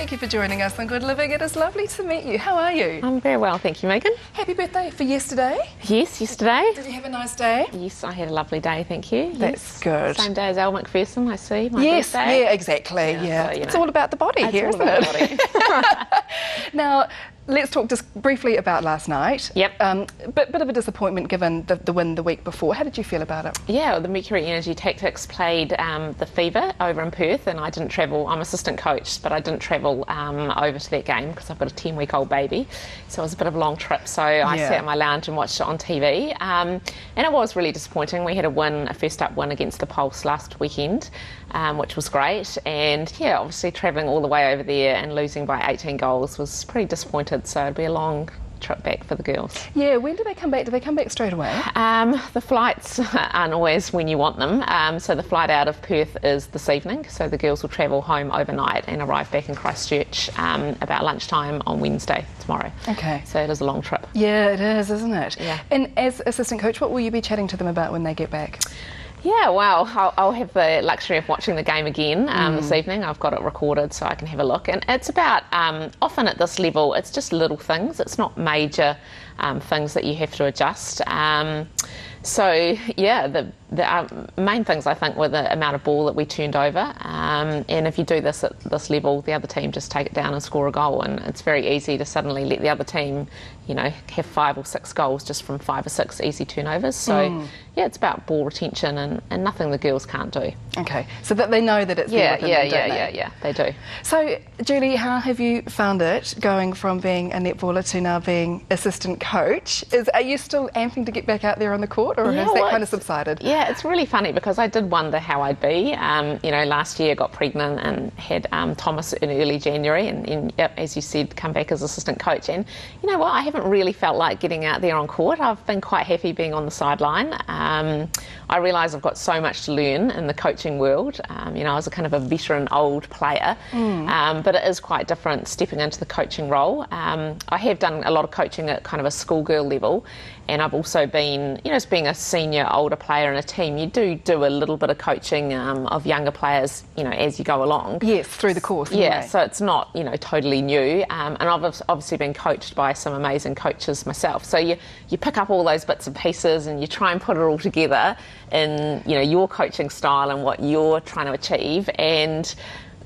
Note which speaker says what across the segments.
Speaker 1: Thank you for joining us on Good Living. It is lovely to meet you. How are you?
Speaker 2: I'm very well, thank you, Megan.
Speaker 1: Happy birthday for yesterday.
Speaker 2: Yes, yesterday.
Speaker 1: Did you have a nice day?
Speaker 2: Yes, I had a lovely day, thank you.
Speaker 1: That's
Speaker 2: yes.
Speaker 1: good.
Speaker 2: Same day as Elle McPherson, I see, my
Speaker 1: yes,
Speaker 2: birthday.
Speaker 1: yeah, exactly. Yeah.
Speaker 2: So,
Speaker 1: it's all about the body here, isn't it? Now, let's talk just briefly about last night.
Speaker 2: Yep.
Speaker 1: Bit of a disappointment given the win the week before. How did you feel about it?
Speaker 2: Yeah, the Mercury Energy Tactix played the Fever over in Perth, and I didn't travel. I'm assistant coach, but I didn't travel over to that game because I've got a 10-week-old baby. So it was a bit of a long trip. So I sat in my lounge and watched it on TV. And it was really disappointing. We had a first-up win against the Pulse last weekend, which was great. And yeah, obviously travelling all the way over there and losing by 18 goals was pretty disappointed. So it'd be a long trip back for the girls.
Speaker 1: Yeah, when do they come back? Do they come back straight away?
Speaker 2: The flights aren't always when you want them. So the flight out of Perth is this evening. So the girls will travel home overnight and arrive back in Christchurch about lunchtime on Wednesday tomorrow.
Speaker 1: Okay.
Speaker 2: So it is a long trip.
Speaker 1: Yeah, it is, isn't it?
Speaker 2: Yeah.
Speaker 1: And as assistant coach, what will you be chatting to them about when they get back?
Speaker 2: Yeah, well, I'll have the luxury of watching the game again this evening. I've got it recorded so I can have a look. And it's about, often at this level, it's just little things. It's not major things that you have to adjust. So, yeah, the main things, I think, were the amount of ball that we turned over. And if you do this at this level, the other team just take it down and score a goal. And it's very easy to suddenly let the other team, you know, have 5 or 6 goals just from 5 or 6 easy turnovers. So, yeah, it's about ball retention and nothing the girls can't do.
Speaker 1: Okay, so that they know that it's there within them, don't they?
Speaker 2: Yeah, they do.
Speaker 1: So, Julie, how have you found it going from being a netballer to now being assistant coach? Are you still amping to get back out there on the court, or has that kind of subsided?
Speaker 2: Yeah, it's really funny because I did wonder how I'd be. You know, last year I got pregnant and had Thomas in early January and yep, as you said, come back as assistant coach. And you know what, I haven't really felt like getting out there on court. I've been quite happy being on the sideline. I realise I've got so much to learn in the coaching world. You know, I was a kind of a veteran old player, but it is quite different stepping into the coaching role. I have done a lot of coaching at kind of a schoolgirl level, and I've also been, you know, as being a senior older player in a team, you do a little bit of coaching of younger players, you know, as you go along.
Speaker 1: Yes, through the course.
Speaker 2: Yeah, so it's not, you know, totally new. And I've obviously been coached by some amazing coaches myself. So you pick up all those bits and pieces and you try and put it all together in, you know, your coaching style and what you're trying to achieve. And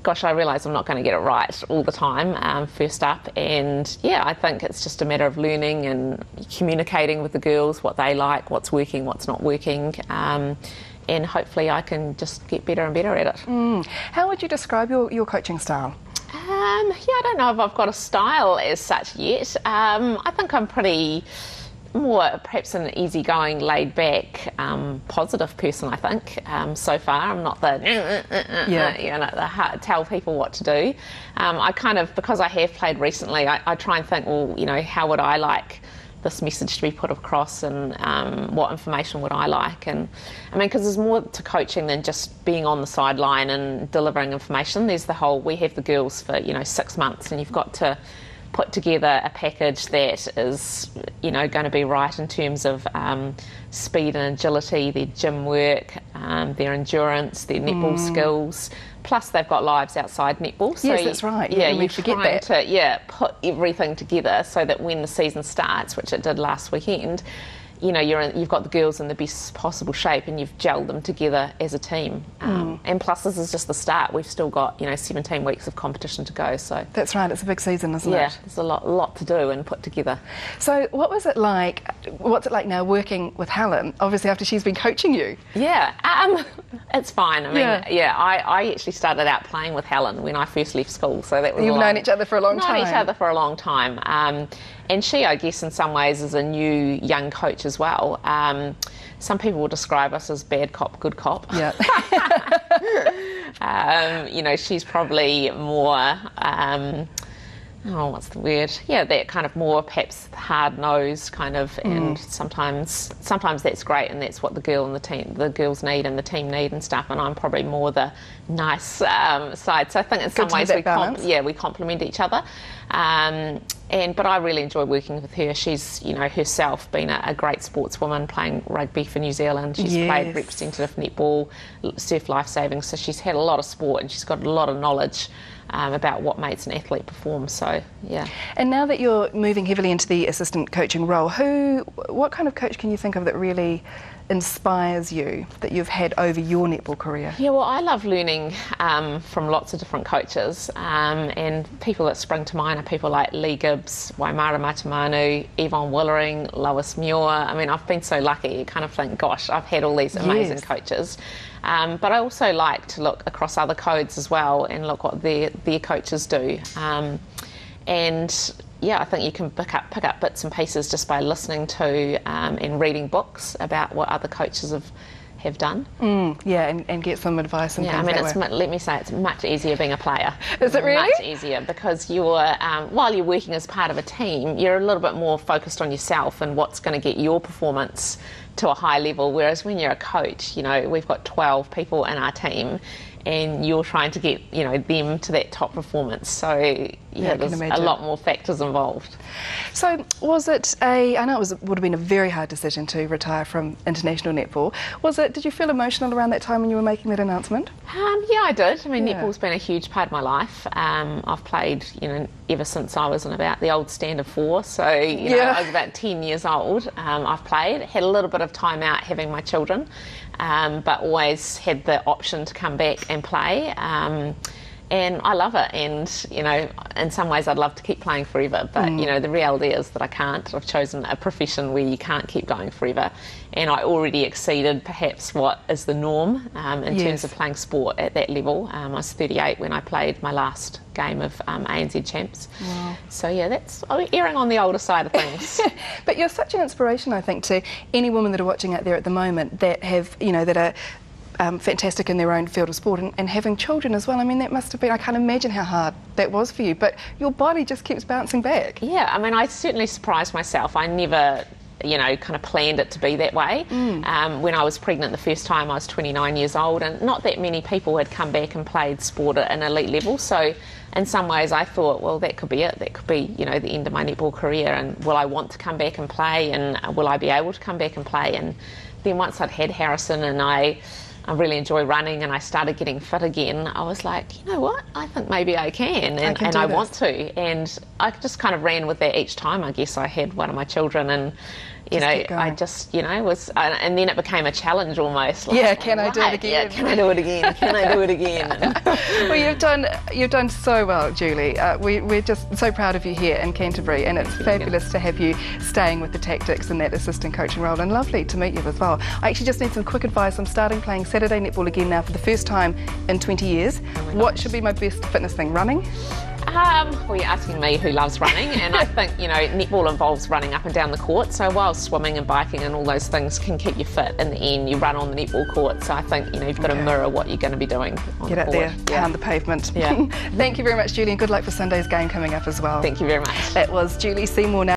Speaker 2: gosh, I realise I'm not going to get it right all the time, first up. And yeah, I think it's just a matter of learning and communicating with the girls what they like, what's working, what's not working. And hopefully I can just get better and better at it.
Speaker 1: How would you describe your coaching style?
Speaker 2: Yeah, I don't know if I've got a style as such yet. I think I'm pretty more perhaps an easygoing, laid-back, positive person, I think. So far, I'm not the tell people what to do. I kind of, because I have played recently, I try and think, well, you know, how would I like this message to be put across, and what information would I like? And I mean, because there's more to coaching than just being on the sideline and delivering information. There's the whole, we have the girls for, you know, 6 months, and you've got to put together a package that is, you know, going to be right in terms of speed and agility, their gym work, their endurance, their netball skills. Plus, they've got lives outside netball. So
Speaker 1: yes, that's right.
Speaker 2: Yeah,
Speaker 1: we forget that.
Speaker 2: To put everything together so that when the season starts, which it did last weekend, you know, you've got the girls in the best possible shape and you've gelled them together as a team. And plus, this is just the start. We've still got, you know, 17 weeks of competition to go. So
Speaker 1: that's right. It's a big season, isn't it?
Speaker 2: Yeah, there's a lot to do and put together.
Speaker 1: So what's it like now working with Helen, obviously after she's been coaching you?
Speaker 2: Yeah, it's fine. I mean, I actually started out playing with Helen when I first left school. So that was
Speaker 1: You've known each other for a long time.
Speaker 2: Known each other for a long time. And she, I guess, in some ways is a new young coach as well. Some people will describe us as bad cop, good cop.
Speaker 1: Yeah.
Speaker 2: You know, she's probably more, what's the word? Yeah, that kind of more perhaps hard-nosed kind of, and sometimes that's great, and that's what the girls need and the team need and stuff. And I'm probably more the nice side. So I think in some ways we complement each other. But I really enjoy working with her. She's, you know, herself been a great sportswoman playing rugby for New Zealand. She's played representative netball, surf life saving, so she's had a lot of sport and she's got a lot of knowledge about what makes an athlete perform. So, yeah.
Speaker 1: And now that you're moving heavily into the assistant coaching role, what kind of coach can you think of that really inspires you, that you've had over your netball career?
Speaker 2: Yeah, well, I love learning from lots of different coaches, and people that spring to mind are people like Lee Gibbs, Waimara Matamanu, Yvonne Willering, Lois Muir. I mean, I've been so lucky. You kind of think, gosh, I've had all these amazing coaches. But I also like to look across other codes as well and look what their coaches do. And yeah, I think you can pick up bits and pieces just by listening to and reading books about what other coaches have done.
Speaker 1: Yeah, and get some advice and things.
Speaker 2: Yeah, I mean, let me say, it's much easier being a player.
Speaker 1: Is it really?
Speaker 2: Much easier, because you're while you're working as part of a team, you're a little bit more focused on yourself and what's going to get your performance to a high level. Whereas when you're a coach, you know, we've got 12 people in our team, and you're trying to get, you know, them to that top performance. So yeah, there's a lot more factors involved.
Speaker 1: So was it I know it would have been a very hard decision to retire from international netball. Did you feel emotional around that time when you were making that announcement?
Speaker 2: Yeah, I did. I mean, netball's been a huge part of my life. I've played, you know, ever since I was in about the old stand of 4. So, you know, I was about 10 years old. I've played, had a little bit of time out having my children, but always had the option to come back and play. And I love it, and you know, in some ways I'd love to keep playing forever, but you know, the reality is that I can't. I've chosen a profession where you can't keep going forever, and I already exceeded perhaps what is the norm in terms of playing sport at that level. I was 38 when I played my last game of ANZ Champs. Wow. So yeah, that's erring on the older side of things.
Speaker 1: But you're such an inspiration, I think, to any women that are watching out there at the moment that have, you know, that are fantastic in their own field of sport, and having children as well. I mean, that must have been, I can't imagine how hard that was for you, but your body just keeps bouncing back. Yeah,
Speaker 2: I mean, I certainly surprised myself. I never, you know, kind of planned it to be that way. When I was pregnant the first time, I was 29 years old, and not that many people had come back and played sport at an elite level. So in some ways I thought, well, that could be it. That could be, you know, the end of my netball career, and will I want to come back and play, and will I be able to come back and play? And then once I'd had Harrison and I really enjoy running, and I started getting fit again, I was like, you know what, I think maybe I can, and I want to. And I just kind of ran with that each time. I guess I had one of my children, and you know, I just, you know, was, and then it became a challenge almost. Like,
Speaker 1: yeah, can I do it again?
Speaker 2: Yeah, can I do it again? Can I do it again?
Speaker 1: Well, you've done so well, Julie. We're just so proud of you here in Canterbury, and it's fabulous to have you staying with the Tactix in that assistant coaching role, and lovely to meet you as well. I actually just need some quick advice. I'm starting playing Saturday netball again now for the first time in 20 years. What should be my best fitness thing? Running?
Speaker 2: Well, you're asking me who loves running, and I think, you know, netball involves running up and down the court, so while swimming and biking and all those things can keep you fit, in the end you run on the netball court, so I think, you know, you've got to mirror what you're going to be doing on
Speaker 1: Get
Speaker 2: the
Speaker 1: out
Speaker 2: court.
Speaker 1: there, pound the pavement.
Speaker 2: Yeah.
Speaker 1: Thank you very much, Julie, and good luck for Sunday's game coming up as well.
Speaker 2: Thank you very much.
Speaker 1: That was Julie Seymour.